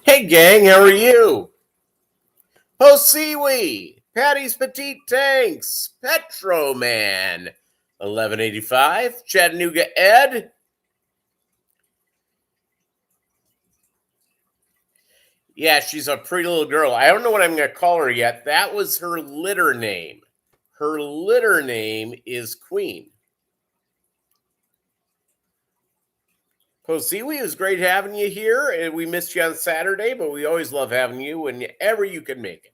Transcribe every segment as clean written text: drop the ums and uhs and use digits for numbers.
Hey gang, how are you? Posiwi, Patty's Petite Tanks, Petro Man, 1185, Chattanooga Ed. Yeah, she's a pretty little girl. I don't know what I'm going to call her yet. That was her litter name. Her litter name is Queen. Posiwi, it was great having you here. And we missed you on Saturday, but we always love having you whenever you can make it.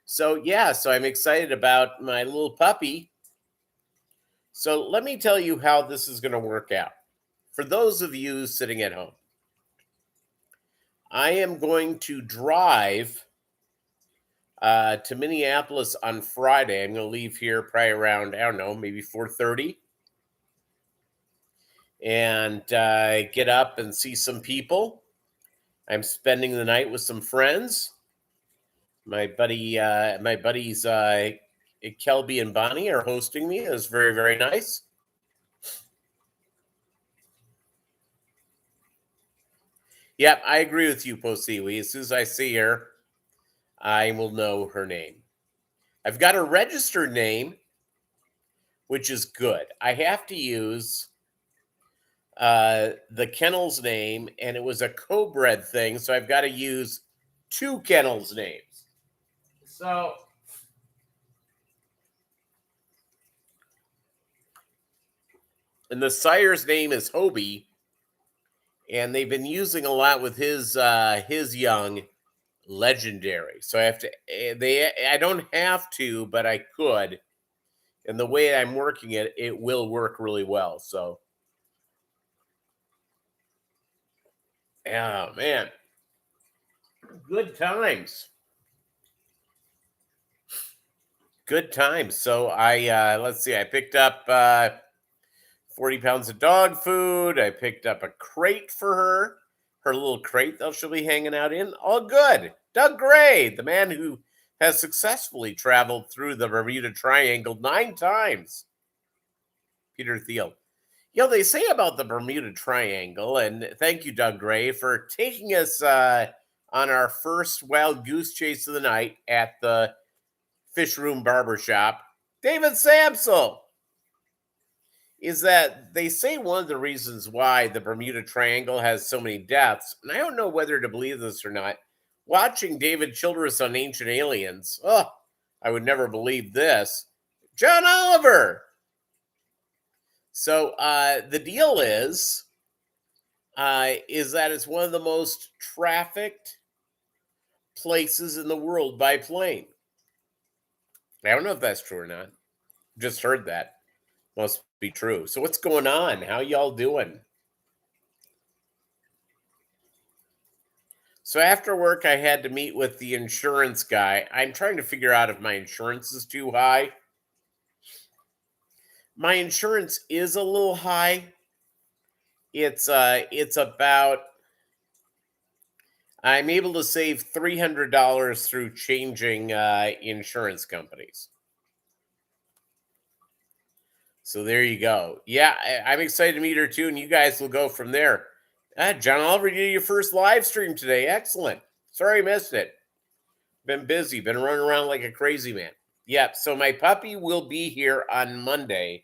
So I'm excited about my little puppy. So let me tell you how this is going to work out. For those of you sitting at home, I am going to drive to Minneapolis on Friday. I'm going to leave here probably around, I don't know, maybe 4:30, and get up and see some people. I'm spending the night with some friends. My buddies Kelby and Bonnie are hosting me. It's very, very nice. Yep, I agree with you, Posiwi. As soon as I see her, I will know her name. I've got a registered name, which is good. I have to use the kennel's name, and it was a co-bred thing, so I've got to use two kennels' names. So and the sire's name is Hobie, and they've been using a lot with his young Legendary. So I have to I don't have to, but I could. And the way I'm working it, it will work really well. So yeah, man. Good times. Good times. So let's see, I picked up 40 pounds of dog food. I picked up a crate for her little crate that she'll be hanging out in. All good. Doug Gray, the man who has successfully traveled through the Bermuda Triangle 9 times. Peter Thiel. You know, they say about the Bermuda Triangle, and thank you, Doug Gray, for taking us on our first wild goose chase of the night at the Fish Room Barbershop. David Samsel, is that they say one of the reasons why the Bermuda Triangle has so many deaths, and I don't know whether to believe this or not. Watching David Childress on Ancient Aliens, I would never believe this. John Oliver. So the deal is that it's one of the most trafficked places in the world by plane. I don't know if that's true or not. Just heard that. Must be true. So what's going on? How y'all doing? So after work, I had to meet with the insurance guy. I'm trying to figure out if my insurance is too high. My insurance is a little high. It's about, I'm able to save $300 through changing insurance companies. So there you go. Yeah, I'm excited to meet her too, and you guys will go from there. John Oliver, you did your first live stream today. Excellent. Sorry I missed it. Been busy, been running around like a crazy man. Yep. So my puppy will be here on Monday.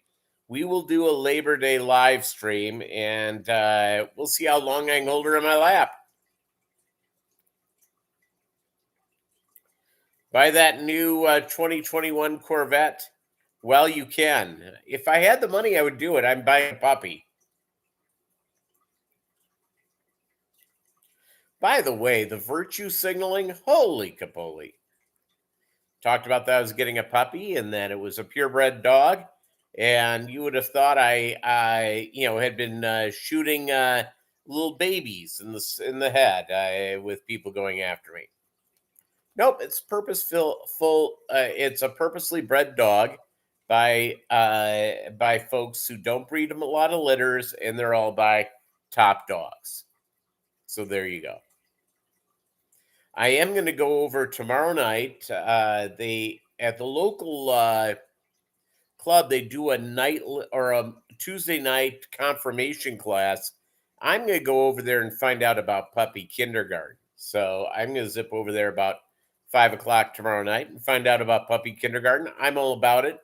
We will do a Labor Day live stream, and we'll see how long I can hold her in my lap. Buy that new 2021 Corvette. Well, you can. If I had the money, I would do it. I'm buying a puppy. By the way, the virtue signaling, holy capoli. Talked about that I was getting a puppy and that it was a purebred dog. And you would have thought I had been shooting little babies in the head with people going after me. Nope, it's purposeful. It's a purposely bred dog by folks who don't breed them a lot of litters, and they're all by top dogs. So there you go. I am going to go over tomorrow night. They at the local club, they do a night or a Tuesday night confirmation class. I'm going to go over there and find out about puppy kindergarten. So I'm going to zip over there about 5 o'clock tomorrow night and find out about puppy kindergarten. I'm all about it.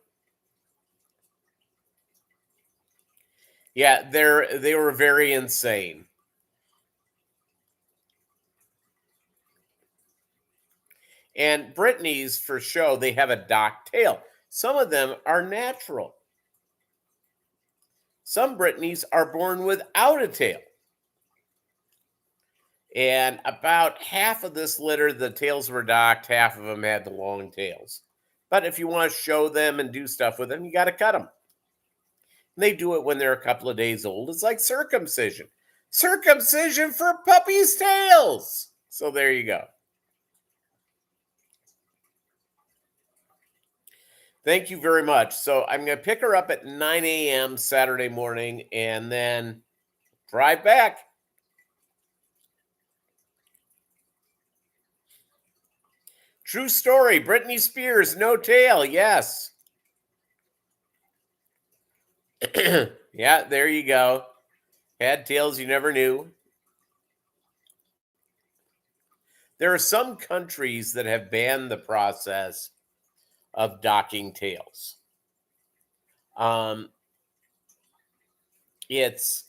Yeah, they were very insane. And Brittany's for show, they have a docked tail. Some of them are natural. Some Brittany's are born without a tail. And about half of this litter, the tails were docked, half of them had the long tails. But if you want to show them and do stuff with them, you got to cut them. And they do it when they're a couple of days old. It's like circumcision. Circumcision for puppies' tails. So there you go. Thank you very much. So I'm going to pick her up at 9 a.m. Saturday morning and then drive back. True story. Britney Spears, no tail. Yes. Yeah, there you go. Had tails you never knew. There are some countries that have banned the process of docking tails. It's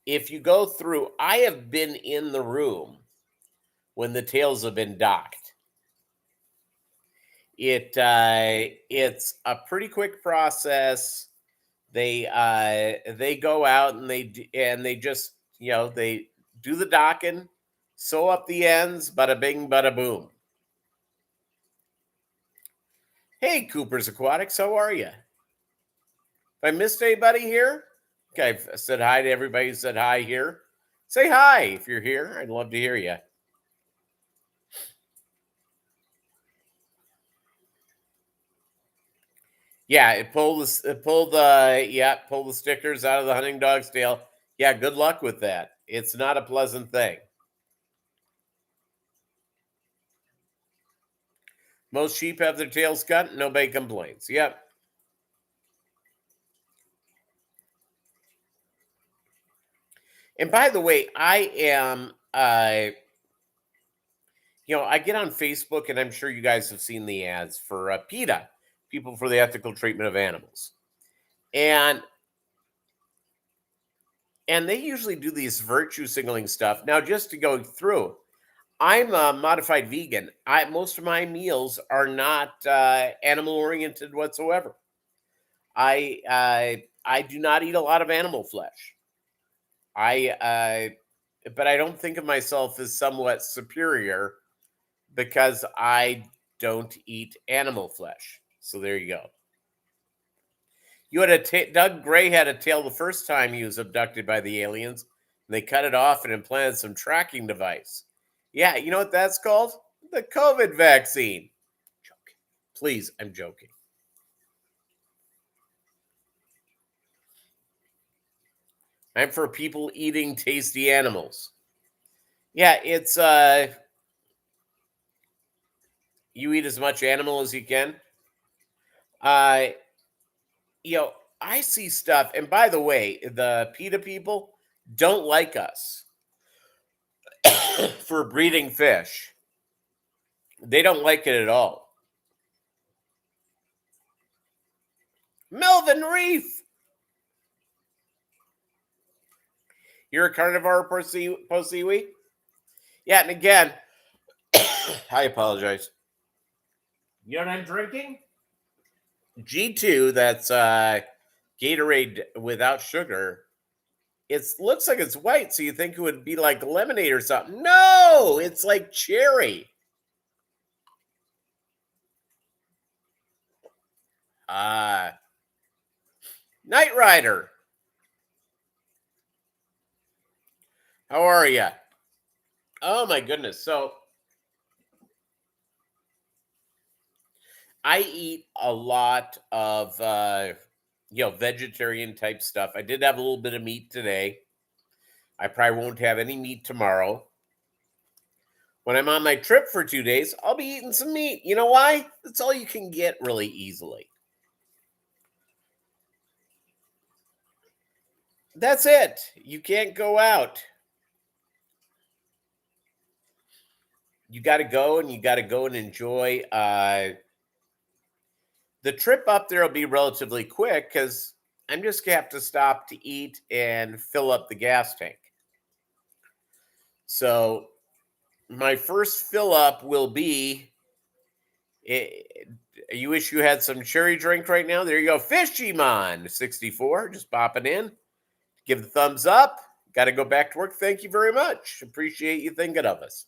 if you go through, I have been in the room when the tails have been docked. It's a pretty quick process. They go out and they just they do the docking, sew up the ends, bada bing, bada boom. Hey, Cooper's Aquatics, how are you? If I missed anybody here, okay, I've said hi to everybody who said hi here. Say hi if you're here. I'd love to hear you. Yeah, pull the stickers out of the hunting dog's tail. Yeah, good luck with that. It's not a pleasant thing. Most sheep have their tails cut. Nobody complains. Yep. And by the way, I am, I get on Facebook, and I'm sure you guys have seen the ads for PETA, People for the Ethical Treatment of Animals, and they usually do these virtue signaling stuff. Now, just to go through, I'm a modified vegan. Most of my meals are not animal oriented whatsoever. I do not eat a lot of animal flesh. But I don't think of myself as somewhat superior because I don't eat animal flesh. So there you go. You had Doug Gray had a tail the first time he was abducted by the aliens, and they cut it off and implanted some tracking device. Yeah, you know what that's called? The COVID vaccine. Joking. Please, I'm joking. I'm for people eating tasty animals. Yeah, it's you eat as much animal as you can. Uh you know, I see stuff, and by the way, the PETA people don't like us for breeding fish. They don't like it at all. Melvin Reef, you're a carnivore Posiwi? Yeah, and again, I apologize. You know what I'm drinking? G2, that's Gatorade without sugar. It looks like it's white, so you think it would be like lemonade or something. No, it's like cherry. Night Rider, how are you? Oh my goodness. So I eat a lot of vegetarian type stuff. I did have a little bit of meat today. I probably won't have any meat tomorrow. When I'm on my trip for 2 days, I'll be eating some meat. You know why? That's all you can get really easily. That's it. You can't go out. you got to go, and you got to go and enjoy. The trip up there will be relatively quick because I'm just gonna have to stop to eat and fill up the gas tank. So my first fill up will be. eh, you wish you had some cherry drink right now? There you go, Fishymon 64, just popping in. Give the thumbs up. Got to go back to work. Thank you very much. Appreciate you thinking of us.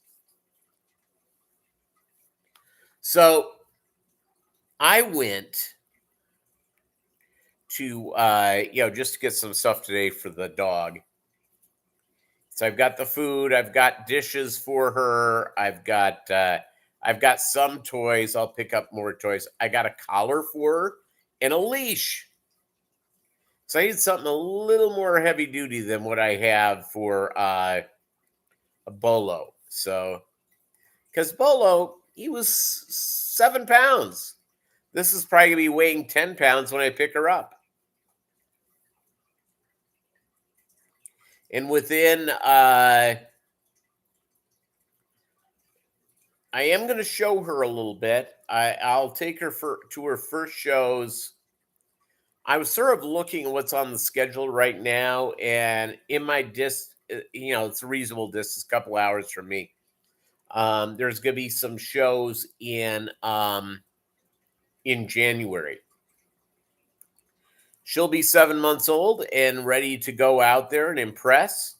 So I went to just to get some stuff today for the dog. So I've got the food, I've got dishes for her, I've got some toys. I'll pick up more toys. I got a collar for her and a leash. So I need something a little more heavy duty than what I have for a Bolo. So because Bolo, he was 7 pounds. This is probably gonna be weighing 10 pounds when I pick her up. And within I am going to show her a little bit. I'll take her to her first shows. I was sort of looking at what's on the schedule right now, and in my it's a reasonable distance, a couple hours from me. There's going to be some shows in January. She'll be 7 months old and ready to go out there and impress.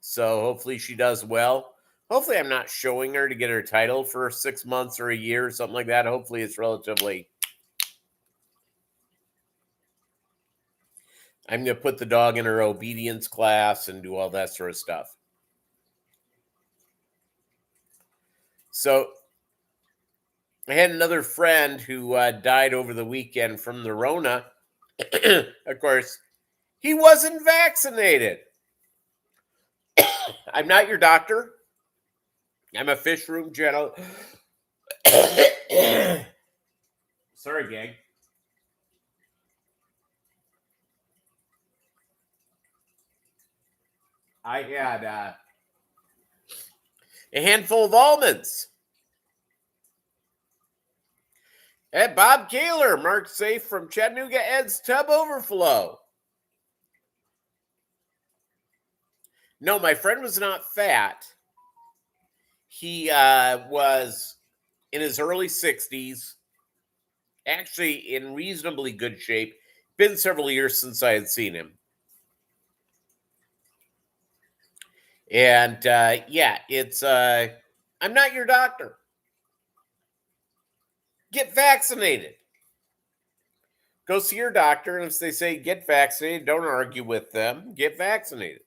So hopefully she does well. Hopefully I'm not showing her to get her title for 6 months or a year or something like that. Hopefully it's relatively. I'm going to put the dog in her obedience class and do all that sort of stuff. So I had another friend who died over the weekend from the Rona. Of course, he wasn't vaccinated. I'm not your doctor. I'm a fish room general. Sorry, gang. I had a handful of almonds. Hey, Bob Kaler, Mark Safe from Chattanooga, Ed's Tub Overflow. No, my friend was not fat. He was in his early 60s, actually in reasonably good shape. Been several years since I had seen him. And it's I'm not your doctor. Get vaccinated. Go see your doctor, and if they say get vaccinated, don't argue with them. Get vaccinated.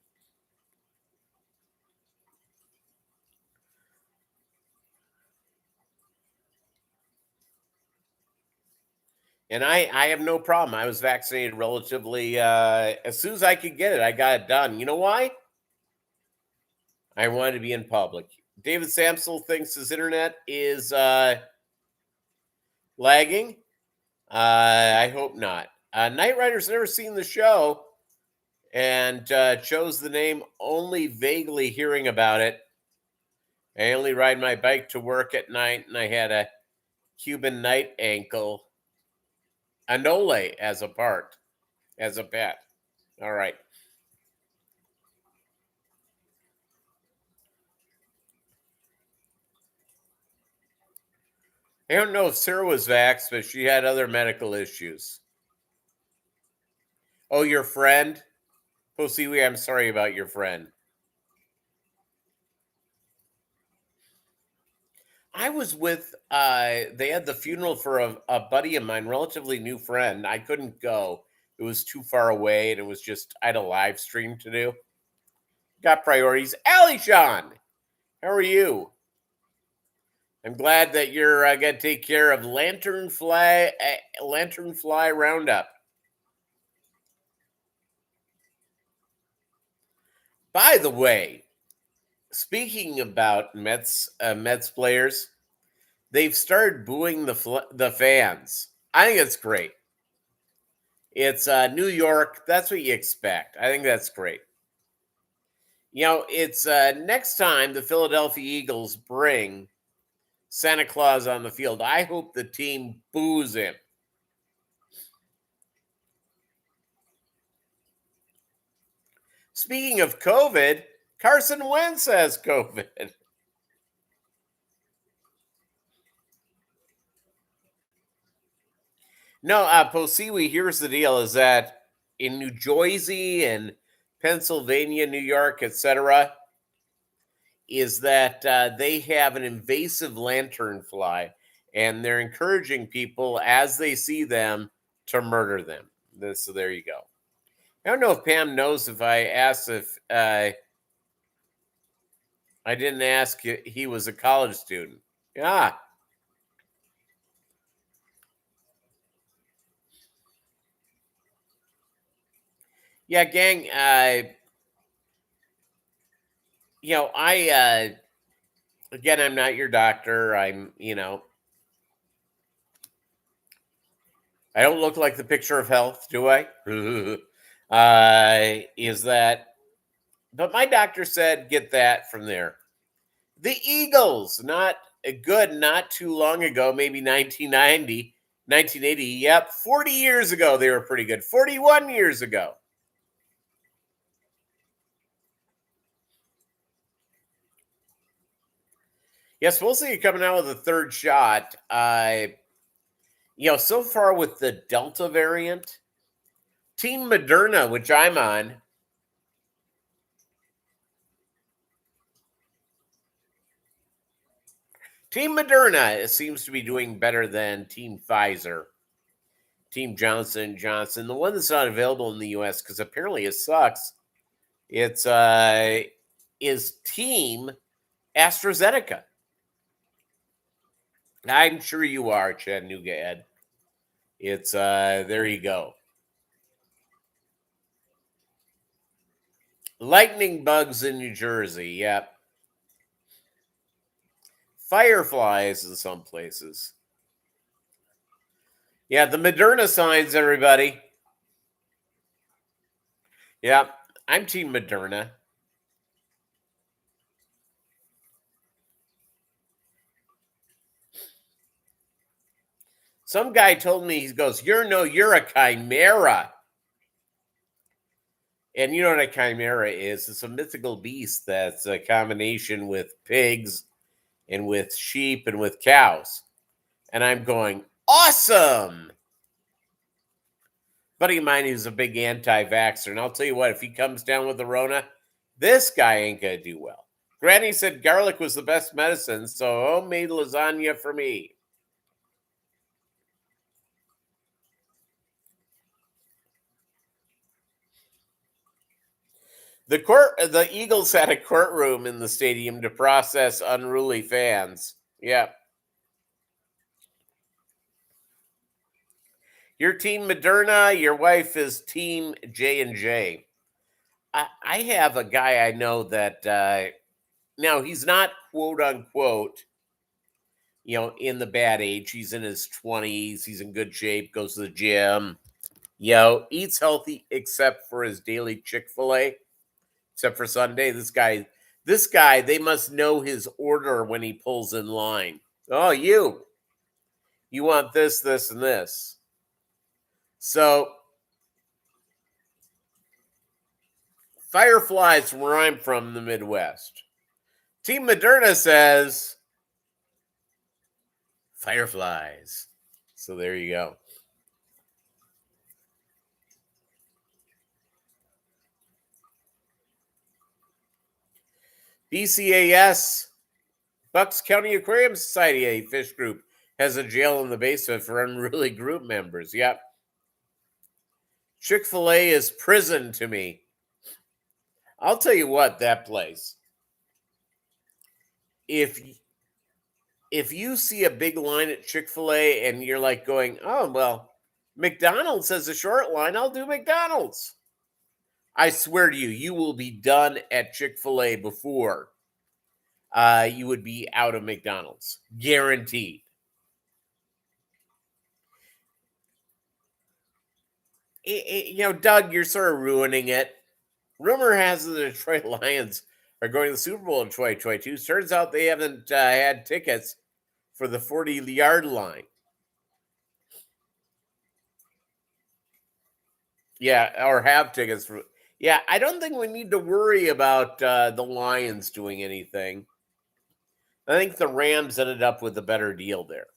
And I have no problem. I was vaccinated relatively as soon as I could get it. I got it done. You know why? I wanted to be in public. David Samsel thinks his internet is lagging. I hope not. Knight Rider's never seen the show and chose the name only vaguely hearing about it. I only ride my bike to work at night, and I had a Cuban night ankle, Anole as a pet. All right. I don't know if Sarah was vaxxed, but she had other medical issues. Oh, your friend? Posiwi, I'm sorry about your friend. I was with, they had the funeral for a buddy of mine, relatively new friend. I couldn't go. It was too far away, and it was just, I had a live stream to do. Got priorities. Allie Sean, how are you? I'm glad that you're going to take care of Lanternfly Roundup. By the way, speaking about Mets players, they've started booing the fans. I think it's great. It's New York. That's what you expect. I think that's great. It's next time the Philadelphia Eagles bring Santa Claus on the field, I hope the team boos him. Speaking of COVID, Carson Wentz has COVID. No, Posiwi, here's the deal is that in New Jersey and Pennsylvania, New York, etc., is that they have an invasive lanternfly and they're encouraging people as they see them to murder them. So there you go. I don't know if Pam knows if I asked if I didn't ask he was a college student. Yeah. Yeah, gang. I again, I'm not your doctor. I don't look like the picture of health, do I? Is that? But my doctor said get that from there. The Eagles, not good, not too long ago, maybe 1990, 1980. Yep, 40 years ago they were pretty good. 41 years ago. Yeah, supposedly you're coming out with a third shot. So far with the Delta variant, Team Moderna, which I'm on, Team Moderna seems to be doing better than Team Pfizer, Team Johnson Johnson. The one that's not available in the U.S. because apparently it sucks. It's is Team AstraZeneca. I'm sure you are, Chattanooga Ed. It's there you go. Lightning bugs in New Jersey. Yep. Fireflies in some places. Yeah, the Moderna signs, everybody. Yeah, I'm Team Moderna. Some guy told me, he goes, you're a chimera. And you know what a chimera is? It's a mythical beast that's a combination with pigs and with sheep and with cows. And I'm going, awesome. Buddy of mine who's a big anti-vaxxer, and I'll tell you what, if he comes down with the Rona, this guy ain't gonna do well. Granny said garlic was the best medicine, so homemade lasagna for me. The Eagles had a courtroom in the stadium to process unruly fans. Yeah. Your team Moderna, your wife is team J&J. I have a guy I know that now he's not quote unquote, in the bad age. He's in his 20s, he's in good shape, goes to the gym, eats healthy except for his daily Chick-fil-A, except for Sunday. This guy, they must know his order when he pulls in line. Oh, you want this, this, and this. So fireflies from where I'm from, the Midwest. Team Moderna says fireflies. So there you go. BCAS, Bucks County Aquarium Society, a fish group, has a jail in the basement for unruly group members. Yep. Chick-fil-A is prison to me. I'll tell you what, that place. If if you see a big line at Chick-fil-A and you're like going, "Oh, well, McDonald's has a short line, I'll do McDonald's." I swear to you, you will be done at Chick-fil-A before you would be out of McDonald's. Guaranteed. Doug, you're sort of ruining it. Rumor has it the Detroit Lions are going to the Super Bowl in 2022. Turns out they haven't had tickets for the 40-yard line. Yeah, or have tickets for. Yeah, I don't think we need to worry about the Lions doing anything. I think the Rams ended up with a better deal there.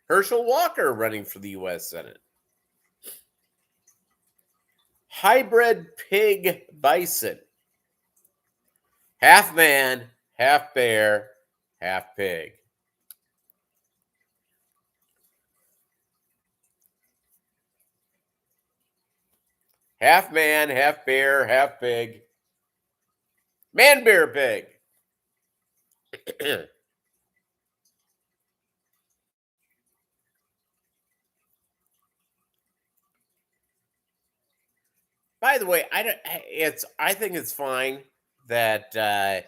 Herschel Walker running for the U.S. Senate. Hybrid pig bison. Half man, half bear, half pig. Half man, half bear, half pig. Man, bear, pig. By the way, I think it's fine that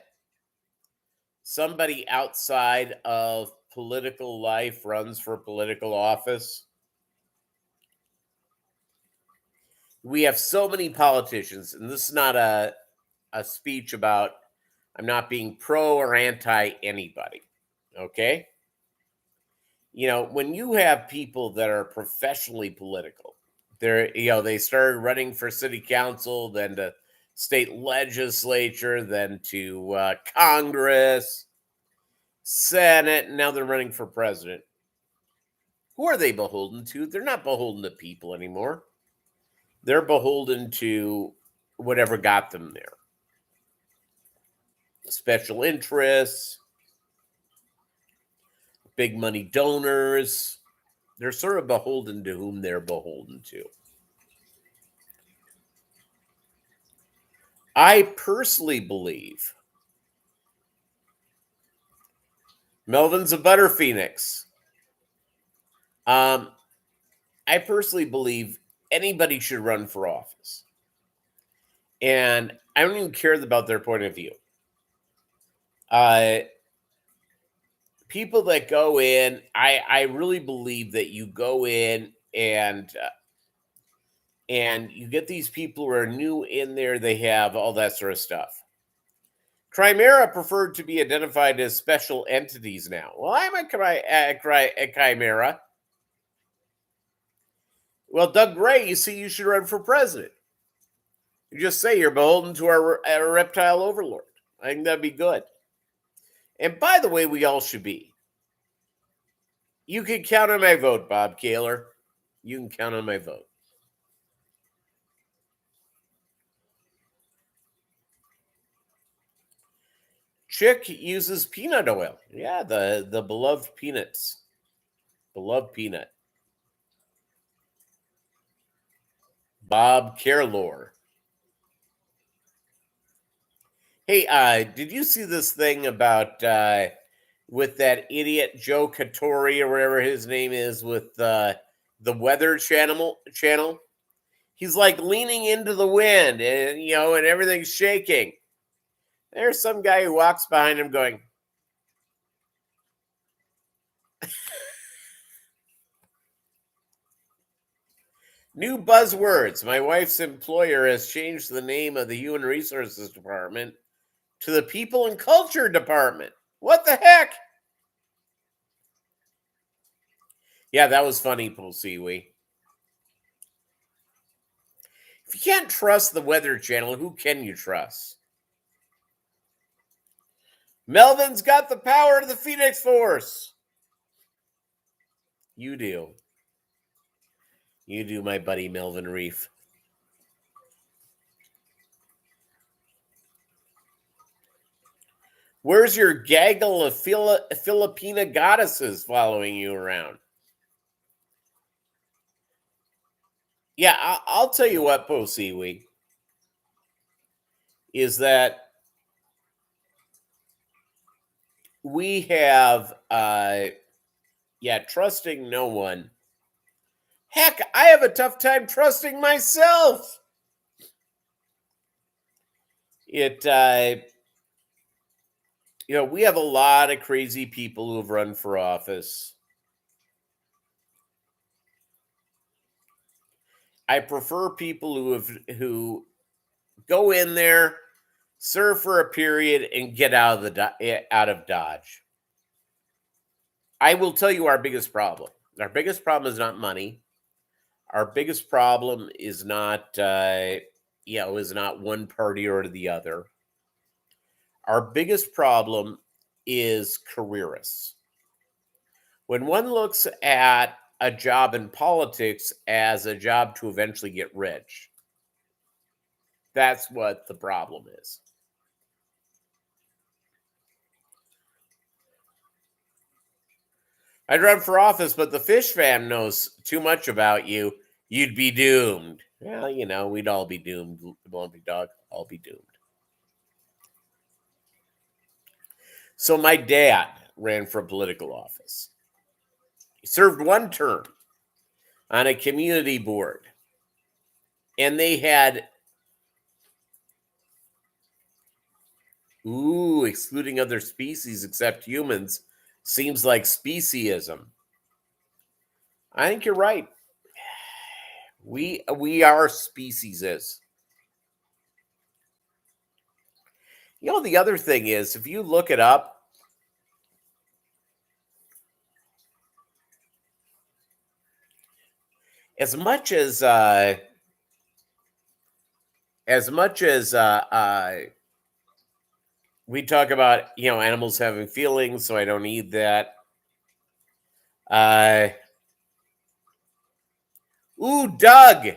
somebody outside of political life runs for political office. We have so many politicians, and this is not a speech about I'm not being pro or anti anybody. Okay? When you have people that are professionally political, they started running for city council, then to state legislature, then to Congress, Senate, and now they're running for president. Who are they beholden to? They're not beholden to people anymore. They're beholden to whatever got them there. Special interests, big money donors. They're sort of beholden to whom they're beholden to. I personally believe Melvin's a butter phoenix. I personally believe anybody should run for office. And I don't even care about their point of view. People that go in, I really believe that you go in and you get these people who are new in there. They have all that sort of stuff. Chimera preferred to be identified as special entities now. Well, I'm a chimera. Well, Doug Gray, you see, you should run for president. You just say you're beholden to our reptile overlord. I think that'd be good. And by the way, we all should be. You can count on my vote, Bob Kaler. You can count on my vote. Chick uses peanut oil. Yeah, the beloved peanuts. Beloved peanut. Bob Carelore. Hey, did you see this thing about with that idiot Joe Katori or whatever his name is with the Weather Channel? He's like leaning into the wind, and and everything's shaking. There's some guy who walks behind him going, new buzzwords. My wife's employer has changed the name of the Human Resources Department to the People and Culture Department. What the heck? Yeah, that was funny, Pulsiwi. If you can't trust the Weather Channel, who can you trust? Melvin's got the power of the Phoenix Force. You do. You do, my buddy Melvin Reef. Where's your gaggle of Filipina goddesses following you around? Yeah, I'll tell you what, Posiwi, is that we have, trusting no one. Heck, I have a tough time trusting myself. We have a lot of crazy people who've run for office. I prefer people who go in there, serve for a period, and get out of out of Dodge. I will tell you our biggest problem. Our biggest problem is not money. Our biggest problem is not is not one party or the other. Our biggest problem is careerists. When one looks at a job in politics as a job to eventually get rich, that's what the problem is. I'd run for office, but the fish fam knows too much about you. You'd be doomed. Well, we'd all be doomed. Lumpy dog, all be doomed. So my dad ran for political office. He served one term on a community board. And they had, excluding other species except humans seems like speciesism. I think you're right. We are speciesists. The other thing is, if you look it up, as much as we talk about animals having feelings, so I don't need that. Doug,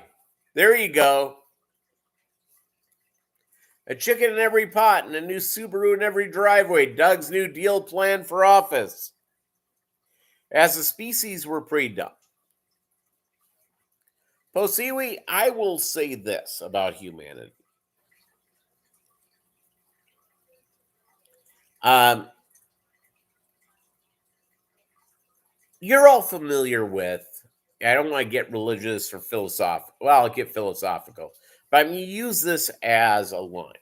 there you go. A chicken in every pot and a new Subaru in every driveway. Doug's new deal plan for office. As a species, we're pretty dumb. Posiwi, I will say this about humanity. You're all familiar with, I don't want to get religious or philosophical. Well, I'll get philosophical. But I'm going to use this as a line.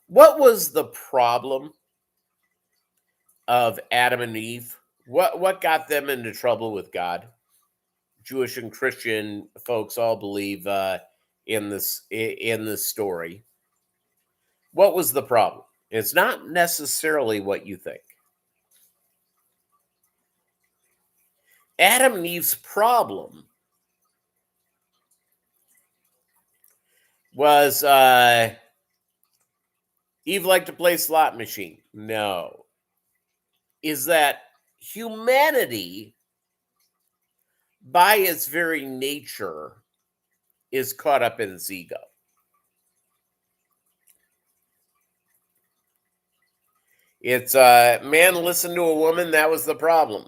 What was the problem of Adam and Eve? What got them into trouble with God? Jewish and Christian folks all believe in this story. What was the problem? It's not necessarily what you think. Adam and Eve's problem was Eve liked to play slot machine. No. Is that humanity, by its very nature, is caught up in its ego. It's man listened to a woman, that was the problem.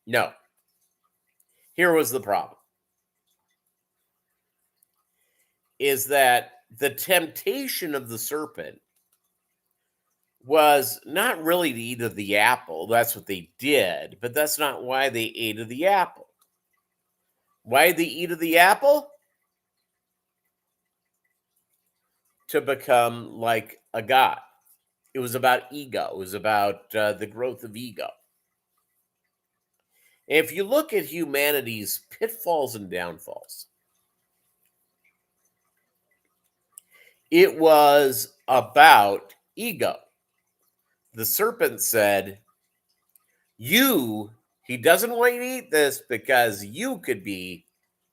No. Here was the problem. Is that the temptation of the serpent was not really to eat of the apple. That's what they did, but that's not why they ate of the apple. Why did they eat of the apple? To become like a god. It was about ego. It was about the growth of ego. If you look at humanity's pitfalls and downfalls, it was about ego. The serpent said, he doesn't want you to eat this because you could be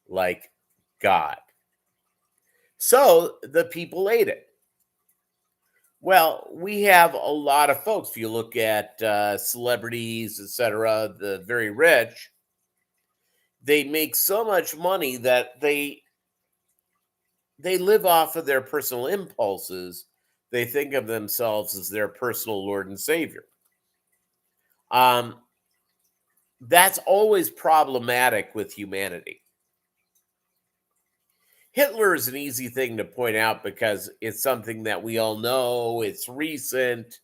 like God. So the people ate it. Well, we have a lot of folks. If you look at celebrities, etc., the very rich, they make so much money that they live off of their personal impulses. They think of themselves as their personal Lord and Savior. That's always problematic with humanity. Hitler is an easy thing to point out because it's something that we all know. It's recent.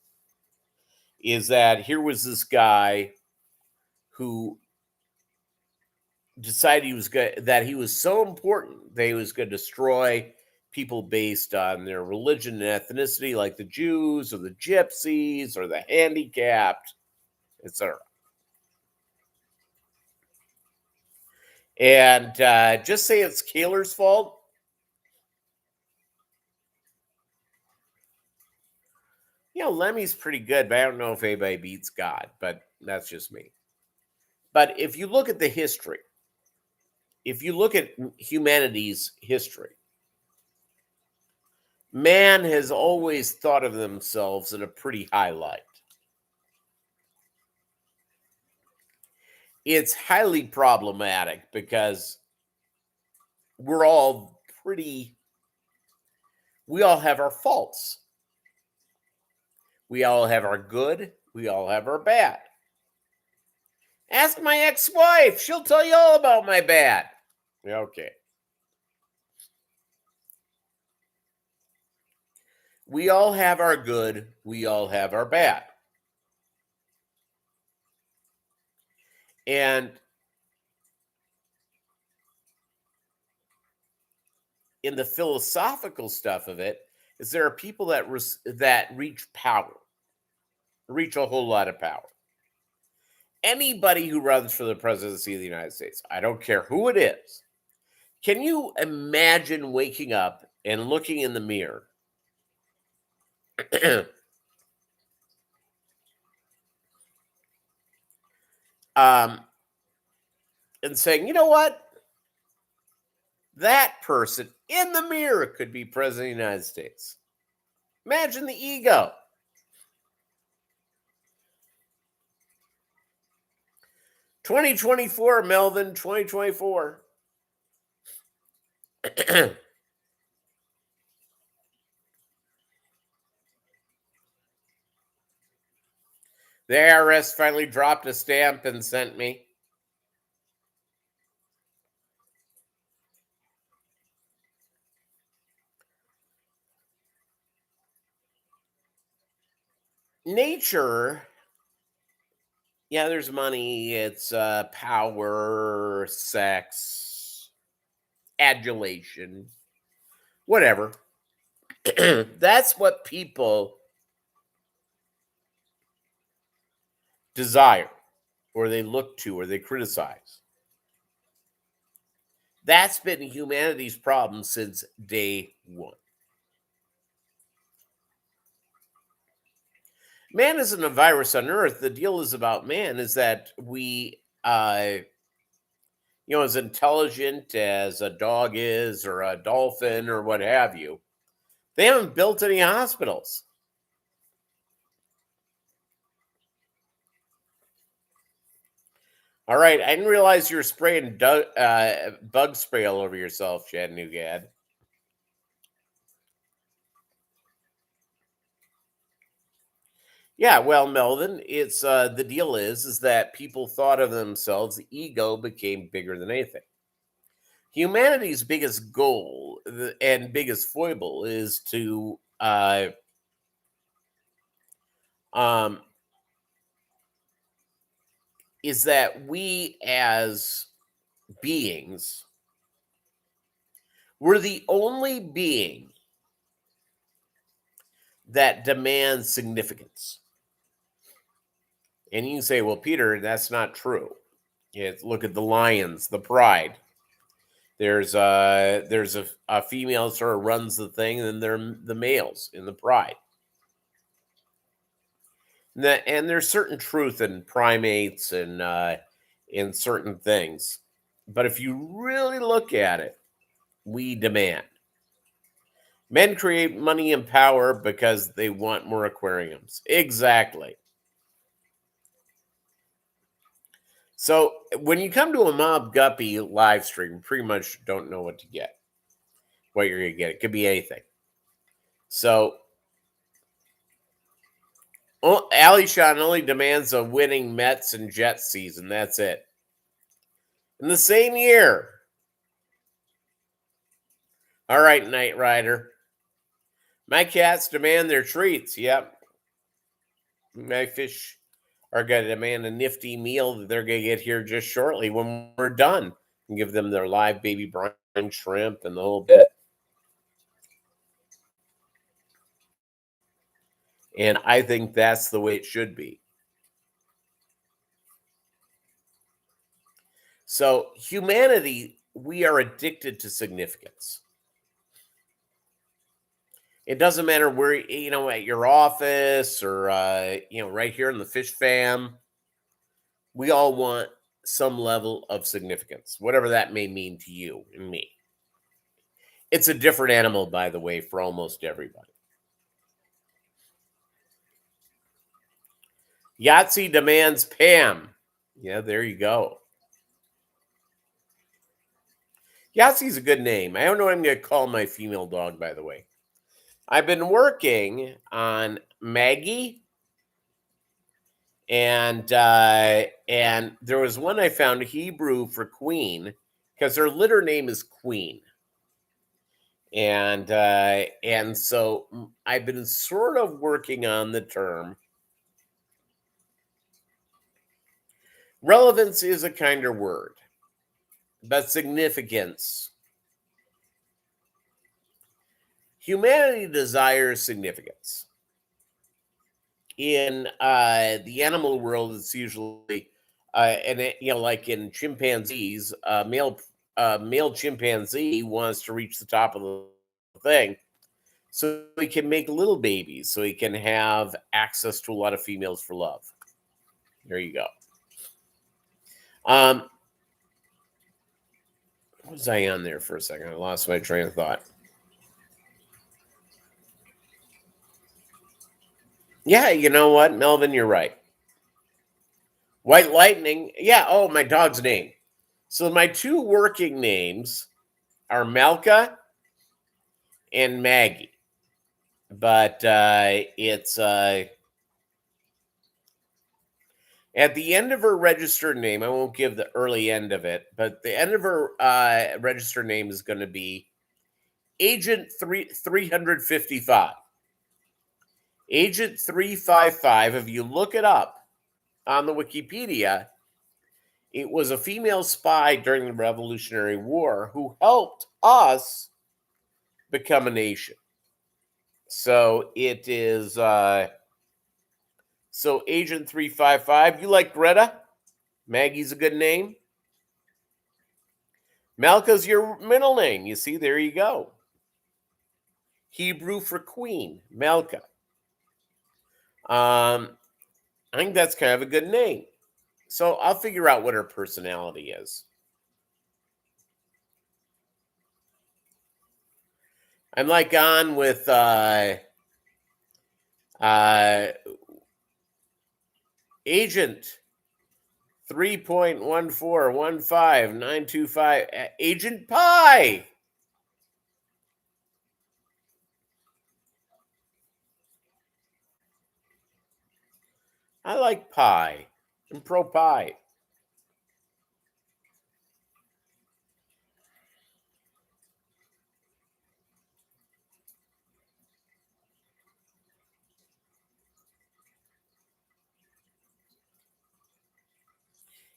Is that here was this guy who decided that he was so important that he was going to destroy people based on their religion and ethnicity, like the Jews or the Gypsies or the handicapped, etc. And just say it's Kaler's fault. Lemmy's pretty good, but I don't know if anybody beats God, but that's just me. But if you look at the history, if you look at humanity's history, man has always thought of themselves in a pretty high light. It's highly problematic because we're all we all have our faults. We all have our good, we all have our bad. Ask my ex-wife, she'll tell you all about my bad. Okay. We all have our good, we all have our bad. And in the philosophical stuff of it, is there are people that reach power, reach a whole lot of power. Anybody who runs for the presidency of the United States, I don't care who it is. Can you imagine waking up and looking in the mirror and saying, you know what? That person in the mirror could be president of the United States. Imagine the ego. $2024, Melvin, 2024. The IRS finally dropped a stamp and sent me. Nature, yeah, there's money, it's power, sex, adulation, whatever. That's what people desire, or they look to, or they criticize. That's been humanity's problem since day one. Man isn't a virus on Earth. The deal is about man is that we, as intelligent as a dog is, or a dolphin, or what have you, they haven't built any hospitals. All right, I didn't realize you were spraying bug spray all over yourself, Chattanooga. Yeah, well, Melvin, it's the deal is that people thought of themselves. The ego became bigger than anything. Humanity's biggest goal and biggest foible is to um, is that we as beings, we're the only being that demands significance. And you can say, well, Peter, that's not true. Look at the lions, the pride. There's a female sort of runs the thing, and then they're the males in the pride. And there's certain truth in primates and in certain things, but if you really look at it, we demand. Men create money and power because they want more aquariums. Exactly. So when you come to a Mobb Guppy live stream, you pretty much don't know what to get. What you're going to get. It could be anything. So Alishan only demands a winning Mets and Jets season. That's it. In the same year. All right, Knight Rider. My cats demand their treats. Yep. My fish are going to demand a nifty meal that they're going to get here just shortly when we're done and give them their live baby brine shrimp and the whole bit. And I think that's the way it should be. So, humanity, we are addicted to significance. It doesn't matter where, at your office or, right here in the fish fam, we all want some level of significance, whatever that may mean to you and me. It's a different animal, by the way, for almost everybody. Yahtzee demands Pam. Yeah, there you go. Yahtzee's a good name. I don't know what I'm going to call my female dog, by the way. I've been working on Maggie, and there was one I found Hebrew for queen because her litter name is Queen, and so I've been sort of working on the term. Relevance is a kinder word, but significance. Humanity desires significance. In the animal world, it's usually, like in chimpanzees, male chimpanzee wants to reach the top of the thing, so he can make little babies, so he can have access to a lot of females for love. There you go. What was I on there for a second? I lost my train of thought. Yeah, you know what, Melvin, you're right. White Lightning. Yeah. Oh, my dog's name. So my two working names are Malka and Maggie, but it's at the end of her registered name. I won't give the early end of it, but the end of her registered name is going to be Agent 355. Agent 355. If you look it up on the Wikipedia, it was a female spy during the Revolutionary War who helped us become a nation. So it is so Agent 355. You like Greta? Maggie's a good name. Malka's your middle name. You see, there you go. Hebrew for queen, Malka. I think that's kind of a good name. So I'll figure out what her personality is. I'm like on with Agent 3.1415925, Agent Pie. I like pie. I'm pro pie.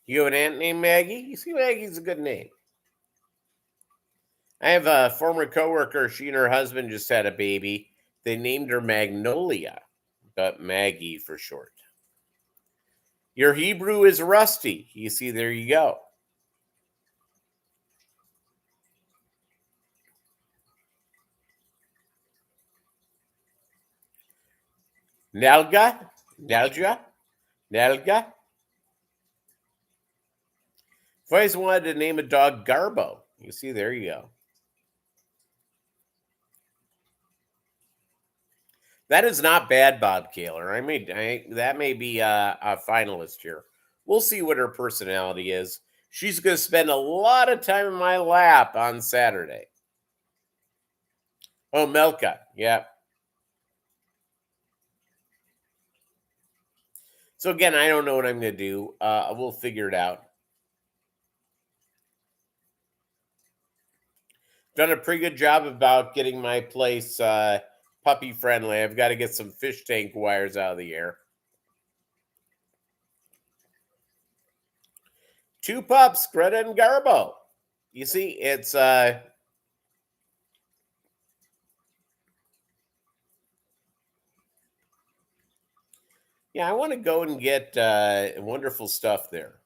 You have an aunt named Maggie? You see, Maggie's a good name. I have a former coworker. She and her husband just had a baby. They named her Magnolia, but Maggie for short. Your Hebrew is rusty. You see, there you go. Nelga, Nelja, Nelga. I've always wanted to name a dog Garbo. You see, there you go. That is not bad, Bob Kaler. That may be a finalist here. We'll see what her personality is. She's going to spend a lot of time in my lap on Saturday. Oh, Melka. Yeah. So again, I don't know what I'm going to do. We'll figure it out. Done a pretty good job about getting my place puppy friendly. I've got to get some fish tank wires out of the air. Two pups, Greta and Garbo. You see, it's yeah, I want to go and get wonderful stuff there.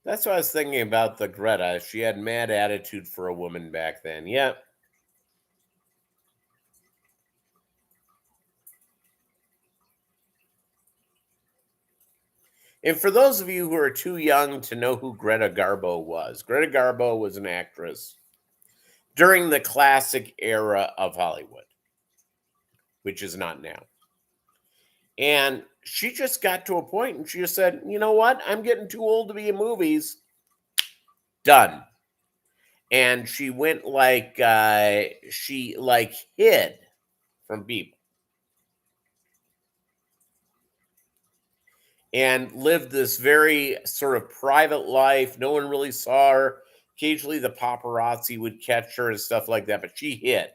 That's what I was thinking about the Greta. She had mad attitude for a woman back then. Yeah. And for those of you who are too young to know who Greta Garbo was an actress during the classic era of Hollywood, which is not now. And she just got to a point and she just said, you know what? I'm getting too old to be in movies. Done. And she went she like hid from people and lived this very sort of private life. No one really saw her. Occasionally the paparazzi would catch her and stuff like that, but she hid.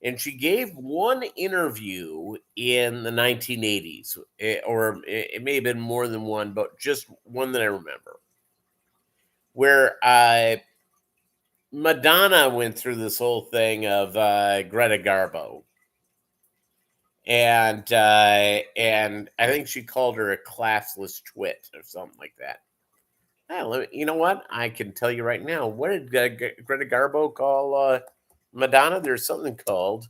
And she gave one interview in the 1980s, or it may have been more than one, but just one that I remember, where Madonna went through this whole thing of Greta Garbo, and I think she called her a classless twit or something like that. You know what? I can tell you right now. What did Greta Garbo call Madonna? There's something called.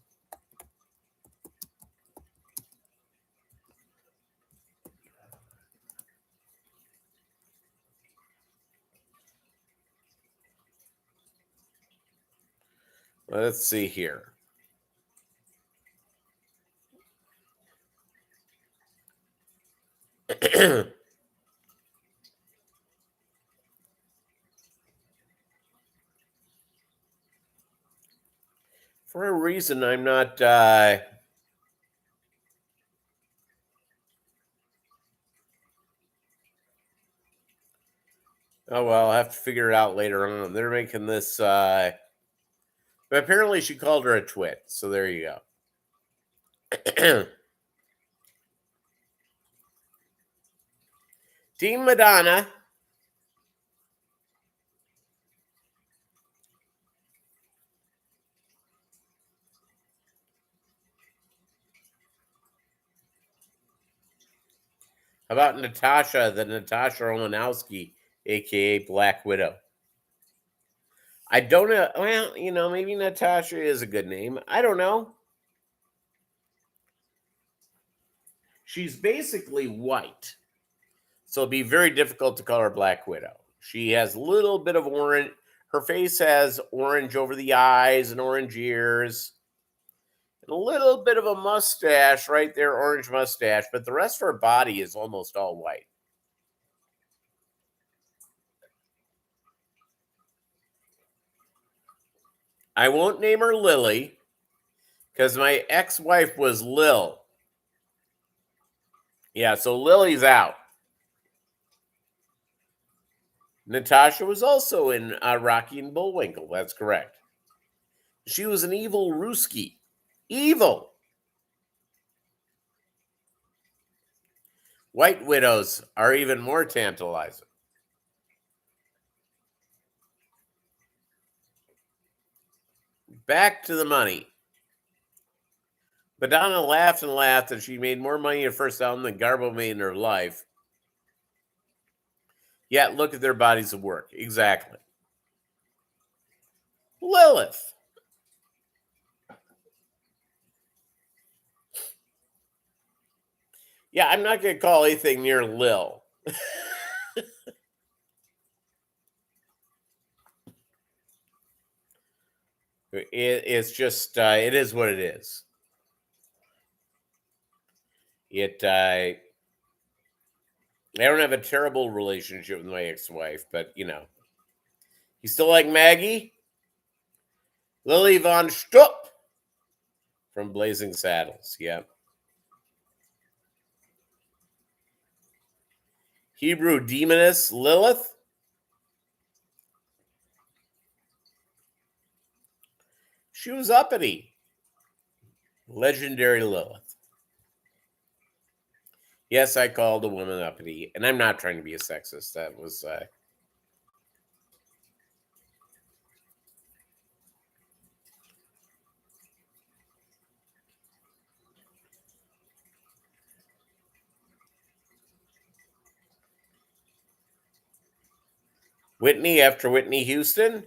Let's see here. For a reason, I'm not. Oh well, I'll have to figure it out later on. They're making this. But apparently, she called her a twit. So there you go. Team Madonna. How about Natasha, the Natasha Romanowski, aka Black Widow? I don't know. Well, maybe Natasha is a good name. I don't know. She's basically white, so it'd be very difficult to call her Black Widow. She has a little bit of orange. Her face has orange over the eyes and orange ears, and a little bit of a mustache right there, orange mustache, but the rest of her body is almost all white. I won't name her Lily because my ex-wife was Lil. Yeah, so Lily's out. Natasha was also in Rocky and Bullwinkle. That's correct. She was an evil Ruski. Evil. White widows are even more tantalizing. Back to the money. Madonna laughed and laughed that she made more money in her first album than Garbo made in her life. Yet look at their bodies of work. Exactly. Lilith. Yeah, I'm not going to call anything near Lil. It's just, it is what it is. I don't have a terrible relationship with my ex-wife, but you still like Maggie? Lily Von Stupp from Blazing Saddles. Yeah. Hebrew demoness Lilith. She was uppity. Legendary Lilith. Yes, I called a woman uppity, and I'm not trying to be a sexist. That was Whitney after Whitney Houston.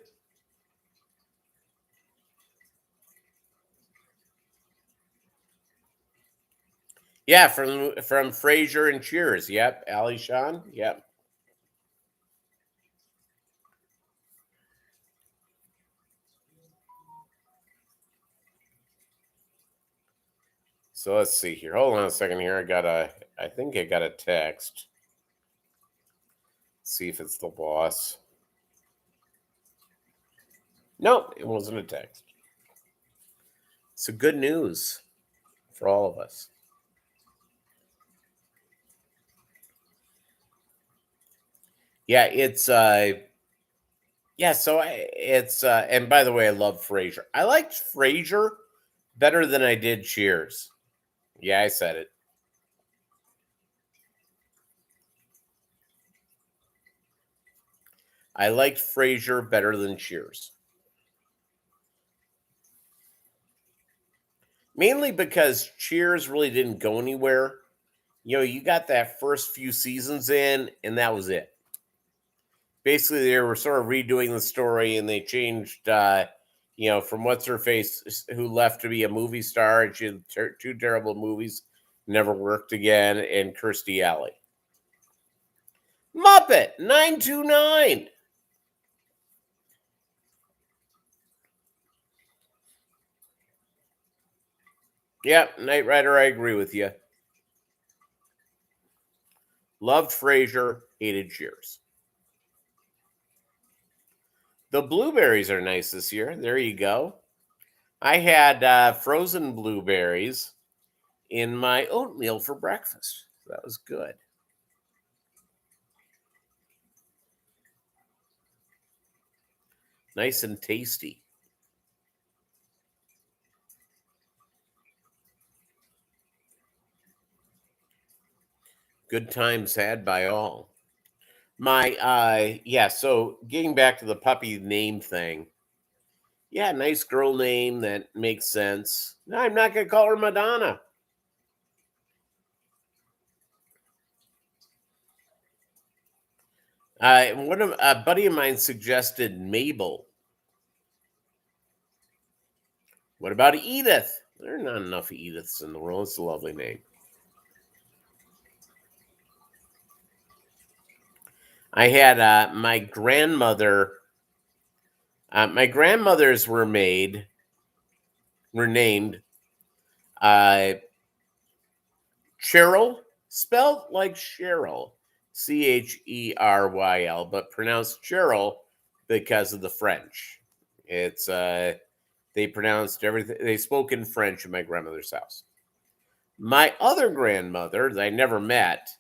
Yeah, from Frasier and Cheers. Yep, Ali Shawn. Yep. So let's see here. Hold on a second here. I think I got a text. See if it's the boss. Nope, it wasn't a text. So good news for all of us. Yeah, it's yeah, so it's and by the way, I love Frasier. I liked Frasier better than I did Cheers. Yeah, I said it. I liked Frasier better than Cheers. Mainly because Cheers really didn't go anywhere. You know, you got that first few seasons in, and that was it. Basically, they were sort of redoing the story, and they changed, from what's her face, who left to be a movie star, and she had two terrible movies, never worked again, and Kirstie Alley. Muppet 929. Yep, Knight Rider. I agree with you. Loved Frasier, hated Cheers. The blueberries are nice this year. There you go. I had frozen blueberries in my oatmeal for breakfast. That was good. Nice and tasty. Good times had by all. So getting back to the puppy name thing. Yeah, nice girl name that makes sense. No, I'm not going to call her Madonna. A buddy of mine suggested Mabel. What about Edith? There are not enough Ediths in the world. It's a lovely name. I had my grandmother. My grandmothers were named uh, Cheryl, spelled like Cheryl, Cheryl, but pronounced Cheryl because of the French. It's they pronounced everything. They spoke in French in my grandmother's house. My other grandmother that I never met,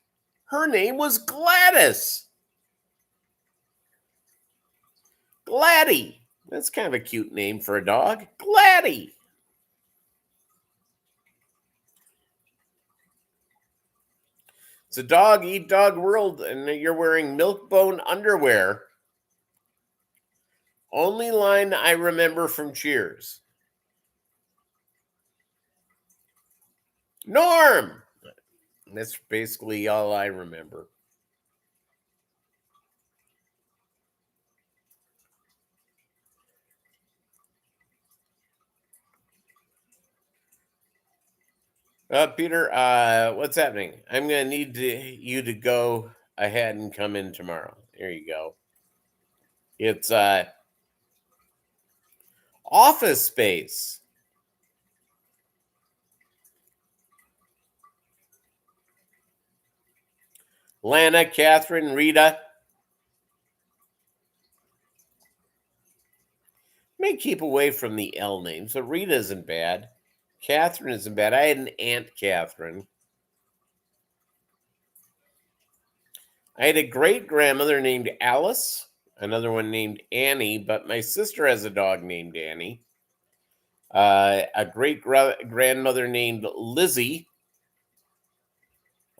her name was Gladys. Gladdy. That's kind of a cute name for a dog. Gladdy. It's a dog eat dog world, and you're wearing Milk-Bone underwear. Only line I remember from Cheers. Norm. That's basically all I remember. Peter, what's happening? I'm gonna need you to go ahead and come in tomorrow. There you go. It's Office Space. Lana, Catherine, Rita. May keep away from the L names, but Rita isn't bad. Catherine isn't bad. I had an Aunt Catherine. I had a great grandmother named Alice, another one named Annie, but my sister has a dog named Annie. A great grandmother named Lizzie,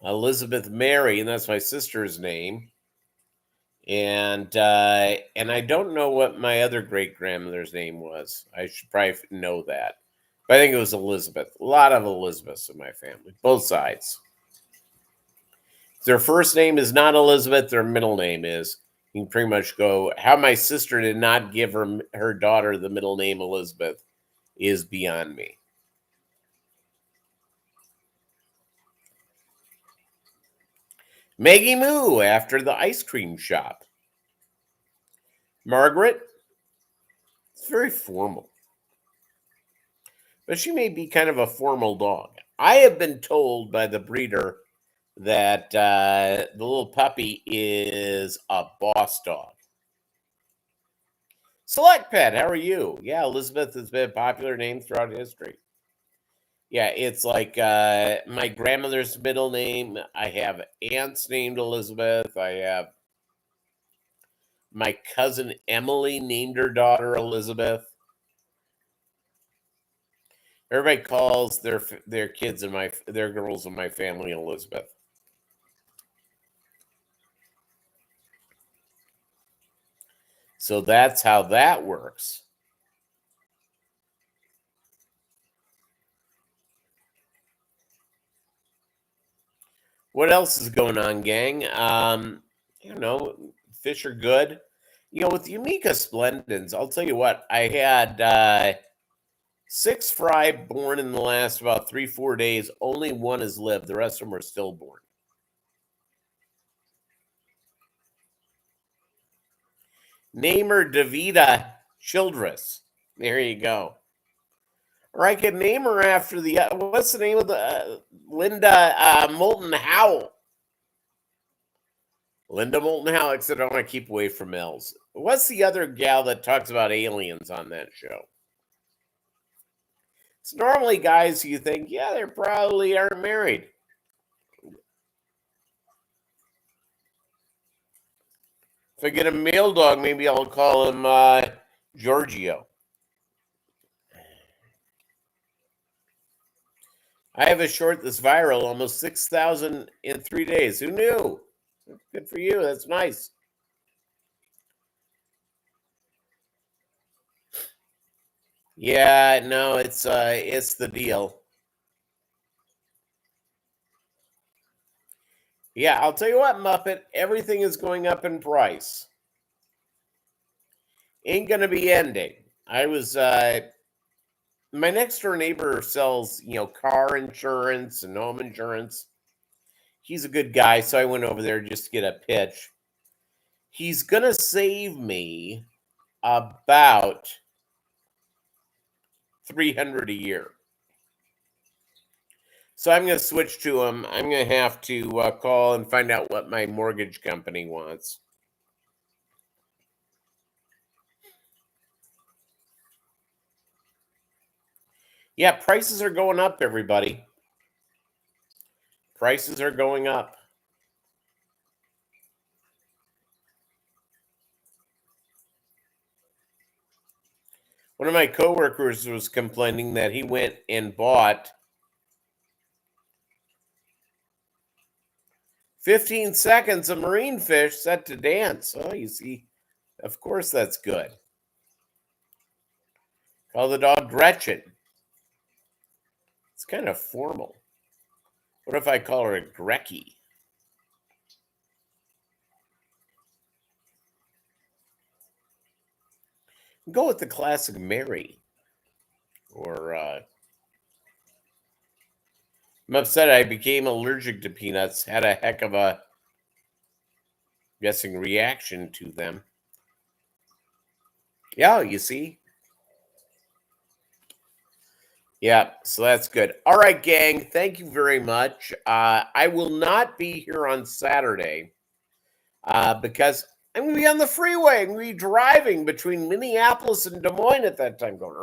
Elizabeth Mary, and that's my sister's name. And I don't know what my other great grandmother's name was. I should probably know that, but I think it was Elizabeth. A lot of Elizabeths in my family, both sides. Their first name is not Elizabeth. Their middle name is. You can pretty much go, how my sister did not give her daughter the middle name Elizabeth is beyond me. Maggie Moo after the ice cream shop. Margaret, it's very formal, but she may be kind of a formal dog. I have been told by the breeder that the little puppy is a boss dog. Select Pet, how are you? Yeah, Elizabeth has been a popular name throughout history. Yeah, it's like my grandmother's middle name. I have aunts named Elizabeth. I have my cousin Emily named her daughter Elizabeth. Everybody calls their kids and their girls in my family Elizabeth. So that's how that works. What else is going on, gang? You know, fish are good. You know, with Unica splendens, I'll tell you what, I had 6 fry born in the last about 3-4 days. Only one has lived. The rest of them are stillborn. Name her Davida Childress. There you go. Or I could name her after the what's the name of the Linda Moulton Howell. Linda Moulton Howell, except I want to keep away from L's. What's the other gal that talks about aliens on that show? It's normally guys who you think, yeah, they probably aren't married. If I get a male dog, maybe I'll call him Giorgio. I have a short that's viral, almost 6,000 in 3 days. Who knew? Good for you. That's nice. Yeah, no, it's the deal. Yeah, I'll tell you what, Muppet, everything is going up in price. Ain't gonna be ending. I was my next door neighbor sells, car insurance and home insurance. He's a good guy, so I went over there just to get a pitch. He's gonna save me about 300 a year. So I'm going to switch to him. I'm going to have to call and find out what my mortgage company wants. Yeah, prices are going up, everybody. Prices are going up. One of my coworkers was complaining that he went and bought 15 seconds of marine fish set to dance. Oh, you see, of course that's good. Call the dog Gretchen. It's kind of formal. What if I call her a Grecky? Go with the classic Mary. Or I'm upset I became allergic to peanuts. Had a heck of a guessing reaction to them. Yeah, you see? Yeah, so that's good. All right, gang. Thank you very much. I will not be here on Saturday because I'm going to be on the freeway. I'm going to be driving between Minneapolis and Des Moines at that time, going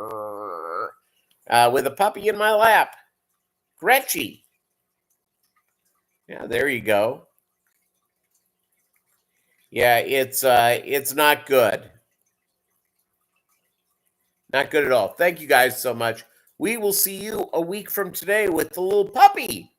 with a puppy in my lap. Gretchy. Yeah, there you go. Yeah, it's not good. Not good at all. Thank you guys so much. We will see you a week from today with the little puppy.